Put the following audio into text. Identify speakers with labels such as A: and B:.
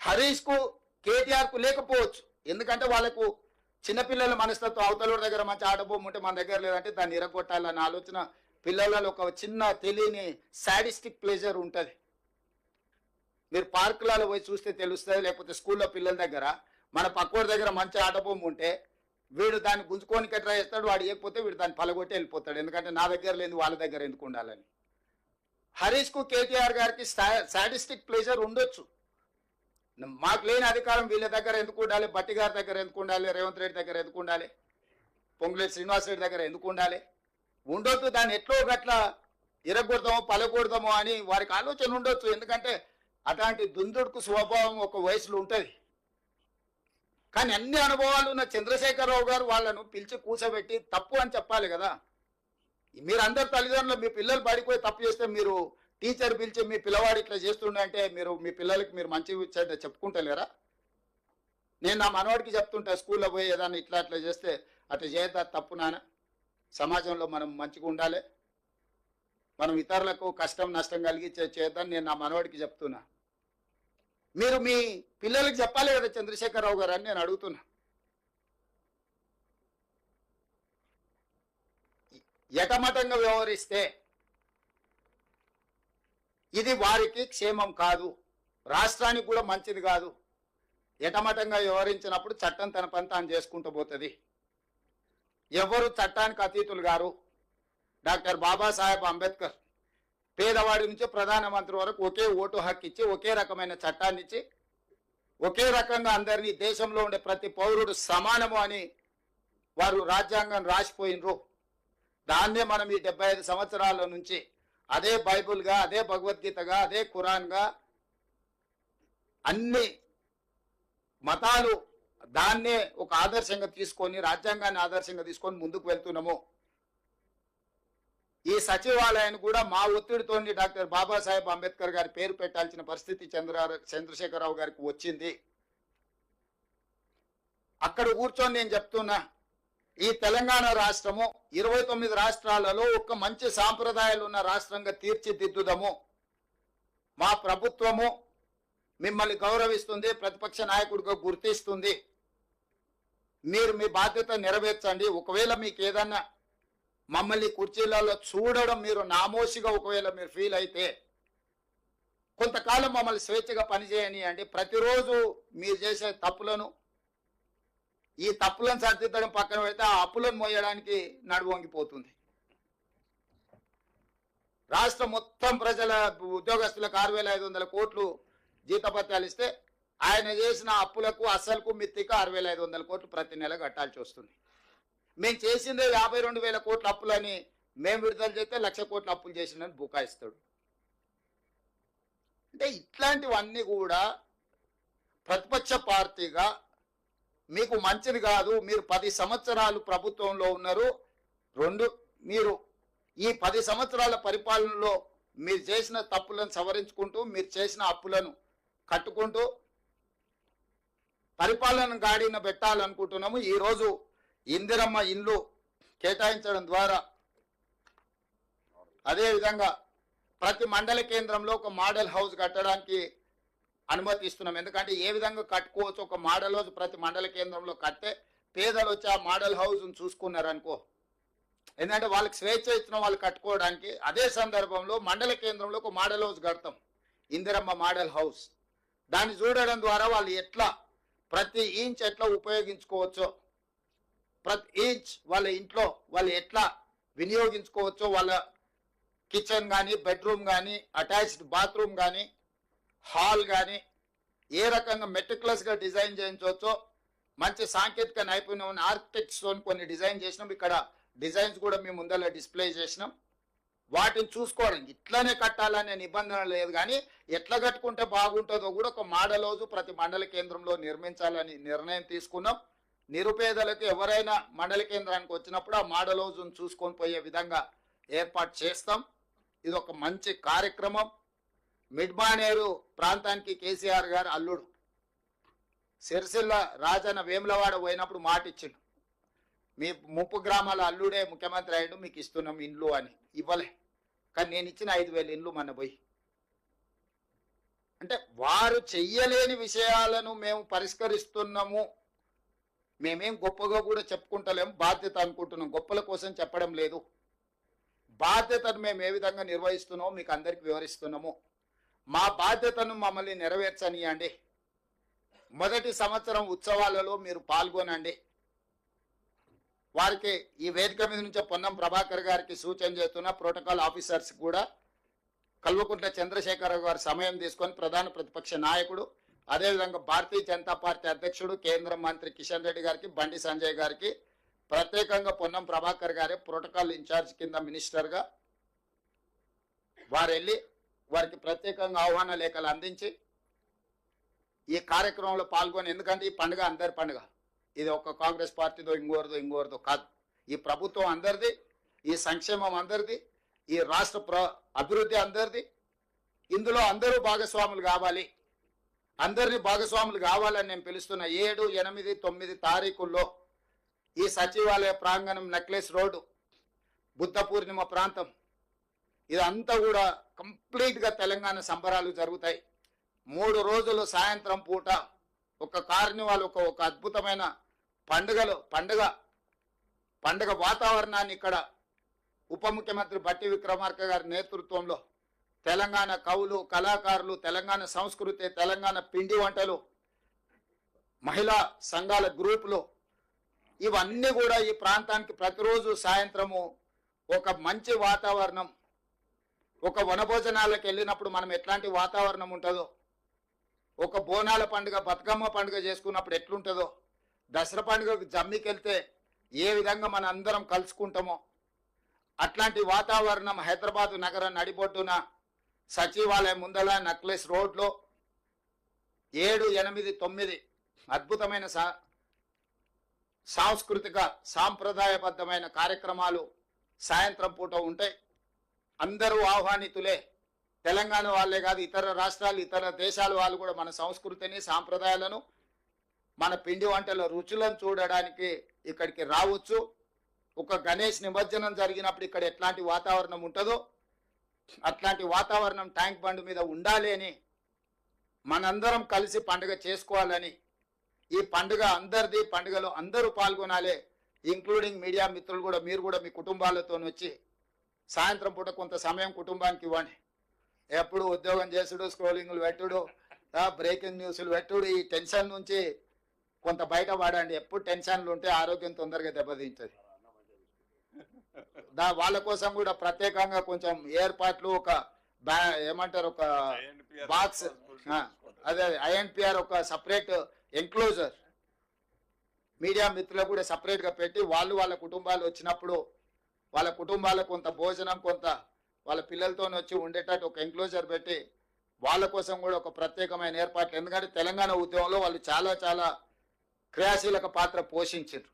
A: హరీష్కు కేటీఆర్కు లేకపోవచ్చు. ఎందుకంటే వాళ్ళకు చిన్నపిల్లల మనస్తత్వం, అవతల దగ్గర మంచి ఆటబొమ్మ ఉంటే మన దగ్గర లేదంటే దాన్ని ఇరగొట్టాలన్న ఆలోచన పిల్లలలో ఒక చిన్న తెలియని సాడిస్టిక్ ప్లెజర్ ఉంటుంది. మీరు పార్కులలో పోయి చూస్తే తెలుస్తుంది, లేకపోతే స్కూల్లో పిల్లల దగ్గర మన పక్కోడి దగ్గర మంచి ఆటబొమ్మ ఉంటే వీడు దాన్ని గుంజుకోనికి ట్రై చేస్తాడు, వాడు ఇవ్వకపోతే వీడు దాన్ని పలగొట్టి వెళ్ళిపోతాడు. ఎందుకంటే నా దగ్గర లేదు వాళ్ళ దగ్గర ఎందుకు ఉండాలని. హరీష్కు కేటీఆర్ గారికి సాడిస్టిక్ ప్లెజర్ ఉండొచ్చు. మాకు లేని అధికారం వీళ్ళ దగ్గర ఎందుకు ఉండాలి, బట్టి గారి దగ్గర ఎందుకు ఉండాలి, రేవంత్ రెడ్డి దగ్గర ఎందుకు ఉండాలి, పొంగులేటి శ్రీనివాస్ రెడ్డి దగ్గర ఎందుకు ఉండాలి, ఉండొద్దు. దాన్ని ఎట్లో గట్ల ఇరగొడదామో పలగొడదామో అని వారికి ఆలోచన ఉండొచ్చు. ఎందుకంటే అట్లాంటి దుందుడుకు స్వభావం ఒక వయసులో ఉంటుంది. కానీ అన్ని అనుభవాలు ఉన్న చంద్రశేఖరరావు గారు వాళ్ళను పిలిచి కూర్చోబెట్టి తప్పు అని చెప్పాలి కదా. మీరు అందరు తల్లిదండ్రులు మీ పిల్లలు పడిపోయి తప్పు చేస్తే మీరు టీచర్ పిలిచి మీ పిల్లవాడు ఇట్లా చేస్తుండే అంటే మీరు మీ పిల్లలకి మీరు మంచి చెప్పుకుంటలేరా? నేను నా మనవాడికి చెప్తుంటా, స్కూల్లో పోయి ఏదన్నా ఇట్లా అట్లా చేస్తే అట్లా చేయద్దా, తప్పు నాన్న, సమాజంలో మనం మంచిగా ఉండాలి, మనం ఇతరులకు కష్టం నష్టం కలిగి చేద్దాం నేను నా మనవాడికి చెప్తున్నా. మీరు మీ పిల్లలకి చెప్పాలి కదా చంద్రశేఖరరావు గారు అని నేను అడుగుతున్నా. ఎటమటంగా వ్యవహరిస్తే ఇది వారికి క్షేమం కాదు, రాష్ట్రానికి కూడా మంచిది కాదు. ఎటమటంగా వ్యవహరించినప్పుడు చట్టం తన పని తాను చేసుకుంటూ పోతుంది. ఎవరు చట్టానికి అతీతులు గారు. డాక్టర్ బాబాసాహెబ్ అంబేద్కర్ పేదవాడి నుంచి ప్రధానమంత్రి వరకు ఒకే ఓటు హక్కు ఇచ్చి, ఒకే రకమైన చట్టాన్ని ఇచ్చి, ఒకే రకంగా అందరినీ దేశంలో ఉండే ప్రతి పౌరుడు సమానము అని వారు రాజ్యాంగం రాసిపోయినరు. దాన్నే మనం ఈ 75 సంవత్సరాల నుంచి అదే బైబుల్గా, అదే భగవద్గీతగా, అదే ఖురాన్గా అన్ని మతాలు దాన్నే ఒక ఆదర్శంగా తీసుకొని, రాజ్యాంగాన్ని ఆదర్శంగా తీసుకొని ముందుకు వెళ్తున్నాము. ఈ సచివాలయాన్ని కూడా మా ఒత్తిడితో డాక్టర్ బాబాసాహెబ్ అంబేద్కర్ గారి పేరు పెట్టాల్సిన పరిస్థితి చంద్రశేఖరరావు గారికి వచ్చింది. అక్కడ కూర్చొని నేను చెప్తున్నా, ఈ తెలంగాణ రాష్ట్రము 29 రాష్ట్రాలలో ఒక మంచి సాంప్రదాయాలు ఉన్న రాష్ట్రంగా తీర్చిదిద్దుదము. మా ప్రభుత్వము మిమ్మల్ని గౌరవిస్తుంది, ప్రతిపక్ష నాయకుడిగా గుర్తిస్తుంది. మీరు మీ బాధ్యత నెరవేర్చండి. ఒకవేళ మీకు ఏదన్నా మమ్మల్ని కుర్చీలలో చూడడం మీరు నామోషిగా ఒకవేళ మీరు ఫీల్ అయితే కొంతకాలం మమ్మల్ని స్వేచ్ఛగా పనిచేయనియండి. ప్రతిరోజు మీరు చేసే తప్పులను, ఈ తప్పులను సరిదిద్దడం పక్కన పెడితే ఆ అప్పులను మోయడానికి నడువొంగిపోతుంది. రాష్ట్రం మొత్తం ప్రజల ఉద్యోగస్తులకు 6,500 కోట్లు జీతభత్యాలు ఇస్తే ఆయన చేసిన అప్పులకు అసలుకు మిత్తికి 6,500 కోట్లు ప్రతి నెల కట్టాల్సి వస్తుంది. మేము చేసిందే 52,000 కోట్ల అప్పులని మేము విడుదల చేస్తే 1,00,000 కోట్ల అప్పులు చేసిందని బుకాయిస్తాడు. అంటే ఇట్లాంటివన్నీ కూడా ప్రతిపక్ష పార్టీగా మీకు మంచిది కాదు. మీరు 10 సంవత్సరాలు ప్రభుత్వంలో ఉన్నారు. మీరు ఈ 10 సంవత్సరాల పరిపాలనలో మీరు చేసిన తప్పులను సవరించుకుంటూ, మీరు చేసిన అప్పులను కట్టుకుంటూ పరిపాలన గాడిన పెట్టాలనుకుంటున్నాము. ఈరోజు ఇందిరమ్మ ఇండ్లు కేటాయించడం ద్వారా, అదేవిధంగా ప్రతి మండల కేంద్రంలో ఒక మోడల్ హౌస్ కట్టడానికి అనుమతి ఇస్తున్నాం. ఎందుకంటే ఏ విధంగా కట్టుకోవచ్చు, ఒక మోడల్ హౌస్ ప్రతి మండల కేంద్రంలో కడితే పేదలు వచ్చి ఆ మోడల్ హౌస్ను చూసుకున్నారనుకో, ఎందుకంటే వాళ్ళకి స్వేచ్ఛ ఇచ్చిన వాళ్ళు కట్టుకోవడానికి. అదే సందర్భంలో మండల కేంద్రంలో ఒక మోడల్ హౌస్ కడతాం, ఇందిరమ్మ మోడల్ హౌస్. దాన్ని చూడడం ద్వారా వాళ్ళు ఎట్లా ప్రతి ఇంచ్ ఎట్లా ఉపయోగించుకోవచ్చో, ప్రతి ఇంచ్ వాళ్ళ ఇంట్లో వాళ్ళు ఎట్లా వినియోగించుకోవచ్చో, వాళ్ళ కిచెన్ కానీ, బెడ్రూమ్ కానీ, అటాచ్డ్ బాత్రూమ్ కానీ, హాల్ కానీ ఏ రకంగా మెటిక్యులస్గా డిజైన్ చేయించవచ్చో, మంచి సాంకేతిక నైపుణ్యం ఉన్న ఆర్కిటెక్ట్స్తో కొన్ని డిజైన్ చేసినాం. ఇక్కడ డిజైన్స్ కూడా మేము ముందర డిస్ప్లే చేసినాం. వాటిని చూసుకోవడం, ఇట్లానే కట్టాలనే నిబంధన లేదు, కానీ ఎట్లా కట్టుకుంటే బాగుంటుందో కూడా ఒక మోడల్ హౌస్ ప్రతి మండల కేంద్రంలో నిర్మించాలని నిర్ణయం తీసుకున్నాం. నిరుపేదలకు ఎవరైనా మండల కేంద్రానికి వచ్చినప్పుడు ఆ మోడల్ హౌస్ను చూసుకొని పోయే విధంగా ఏర్పాటు చేస్తాం. ఇది ఒక మంచి కార్యక్రమం. మిడ్మానేరు ప్రాంతానికి కేసీఆర్ గారు అల్లుడు. సిరిసిల్ల రాజన్న వేములవాడ పోయినప్పుడు మాట ఇచ్చిండు, మీ ముప్పు గ్రామాల అల్లుడే ముఖ్యమంత్రి అయ్యిండు, మీకు ఇస్తున్నాం ఇండ్లు అని. ఇవ్వలే, కానీ నేను ఇచ్చిన 5,000 ఇండ్లు మొన్న పోయి. అంటే వారు చెయ్యలేని విషయాలను మేము పరిష్కరిస్తున్నాము, మేమేం గొప్పగా కూడా చెప్పుకుంటలేము, బాధ్యత అనుకుంటున్నాం, గొప్పల కోసం చెప్పడం లేదు. బాధ్యతను మేము ఏ విధంగా నిర్వహిస్తున్నామో మీకు అందరికి వివరిస్తున్నాము. మా బాధ్యతను మమ్మల్ని నెరవేర్చనియండి. మొదటి సంవత్సరం ఉత్సవాలలో మీరు పాల్గొనండి. వారికి ఈ వేదిక మీద నుంచే పొన్నం ప్రభాకర్ గారికి సూచన చేస్తున్న ప్రోటోకాల్ ఆఫీసర్స్ కూడా కల్వకుంట్ల చంద్రశేఖరరావు గారు సమయం తీసుకొని ప్రధాన ప్రతిపక్ష నాయకుడు, అదేవిధంగా భారతీయ జనతా పార్టీ అధ్యక్షుడు కేంద్ర మంత్రి కిషన్ రెడ్డి గారికి, బండి సంజయ్ గారికి ప్రత్యేకంగా పొన్నం ప్రభాకర్ గారే ప్రోటోకాల్ ఇన్ఛార్జ్ కింద మినిస్టర్గా వారు వెళ్ళి వారికి ప్రత్యేకంగా ఆహ్వాన లేఖలు అందించి ఈ కార్యక్రమంలో పాల్గొని, ఎందుకంటే ఈ పండుగ అందరి పండుగ, ఇది ఒక కాంగ్రెస్ పార్టీదో ఇంకోరిదో కాదు, ఈ ప్రభుత్వం అందరిది, ఈ సంక్షేమం అందరిది, ఈ రాష్ట్ర అభివృద్ధి అందరిది. ఇందులో అందరూ భాగస్వాములు కావాలి, అందరినీ భాగస్వాములు కావాలని నేను పిలుస్తున్న 7, 8, 9 తారీఖుల్లో ఈ సచివాలయ ప్రాంగణం, నెక్లెస్ రోడ్డు, బుద్ధ పూర్ణిమ ప్రాంతం, ఇదంతా కూడా కంప్లీట్గా తెలంగాణ సంబరాలు జరుగుతాయి. 3 రోజులు సాయంత్రం పూట ఒక కార్నివాల్, ఒక అద్భుతమైన పండుగ వాతావరణాన్ని ఇక్కడ ఉప ముఖ్యమంత్రి బట్టి విక్రమార్క గారి నేతృత్వంలో తెలంగాణ కవులు, కళాకారులు, తెలంగాణ సంస్కృతి, తెలంగాణ పిండి వంటలు, మహిళా సంఘాల గ్రూపులు, ఇవన్నీ కూడా ఈ ప్రాంతానికి ప్రతిరోజు సాయంత్రము ఒక మంచి వాతావరణం, ఒక వనభోజనాలకు వెళ్ళినప్పుడు మనం ఎట్లాంటి వాతావరణం ఉంటుందో, ఒక బోనాల పండుగ, బతుకమ్మ పండుగ చేసుకున్నప్పుడు ఎట్లుంటుందో, దసరా పండుగకు జమ్మికి వెళ్తే ఏ విధంగా మన అందరం కలుసుకుంటామో అట్లాంటి వాతావరణం హైదరాబాదు నగర నడిబొడ్డున సచివాలయం ముందల నెక్లెస్ రోడ్లో 7, 8, 9 అద్భుతమైన సాంస్కృతిక సాంప్రదాయబద్ధమైన కార్యక్రమాలు సాయంత్రం పూట ఉంటాయి. అందరూ ఆహ్వానితులే, తెలంగాణ వాళ్ళే కాదు, ఇతర రాష్ట్రాలు, ఇతర దేశాల వాళ్ళు కూడా మన సంస్కృతిని, సాంప్రదాయాలను, మన పిండి వంటల రుచులను చూడడానికి ఇక్కడికి రావచ్చు. ఒక గణేష్ నిమజ్జనం జరిగినప్పుడు ఇక్కడ ఎట్లాంటి వాతావరణం ఉంటుందో అట్లాంటి వాతావరణం ట్యాంక్ బండ్ మీద ఉండాలి అని, మనందరం కలిసి పండుగ చేసుకోవాలని, ఈ పండుగ అందరిది, పండుగలో అందరూ పాల్గొనాలి, ఇంక్లూడింగ్ మీడియా మిత్రులు కూడా. మీరు కూడా మీ కుటుంబాలతో వచ్చి సాయంత్రం పూట కొంత సమయం కుటుంబానికి ఇవ్వండి. ఎప్పుడు ఉద్యోగం చేసుడు, స్క్రోలింగ్లు పెట్టుడు, బ్రేకింగ్ న్యూస్లు పెట్టుడు, ఈ టెన్షన్ నుంచి కొంత బయట పడండి. ఎప్పుడు టెన్షన్లు ఉంటే ఆరోగ్యం తొందరగా దెబ్బతింటుంది. వాళ్ళ కోసం కూడా ప్రత్యేకంగా కొంచెం ఏర్పాట్లు, ఒక ఏమంటారు, ఒక బాక్స్, అదే INPR ఒక సపరేట్ ఎంక్లోజర్ మీడియా మిత్రులకు కూడా సపరేట్గా పెట్టి, వాళ్ళ కుటుంబాలు వచ్చినప్పుడు వాళ్ళ కుటుంబాలకు కొంత భోజనం, కొంత వాళ్ళ పిల్లలతో వచ్చి ఉండేటట్టు ఒక ఎంక్లోజర్ పెట్టి వాళ్ళ కోసం కూడా ఒక ప్రత్యేకమైన ఏర్పాట్లు. ఎందుకంటే తెలంగాణ ఉద్యమంలో వాళ్ళు చాలా క్రియాశీలక పాత్ర పోషించారు.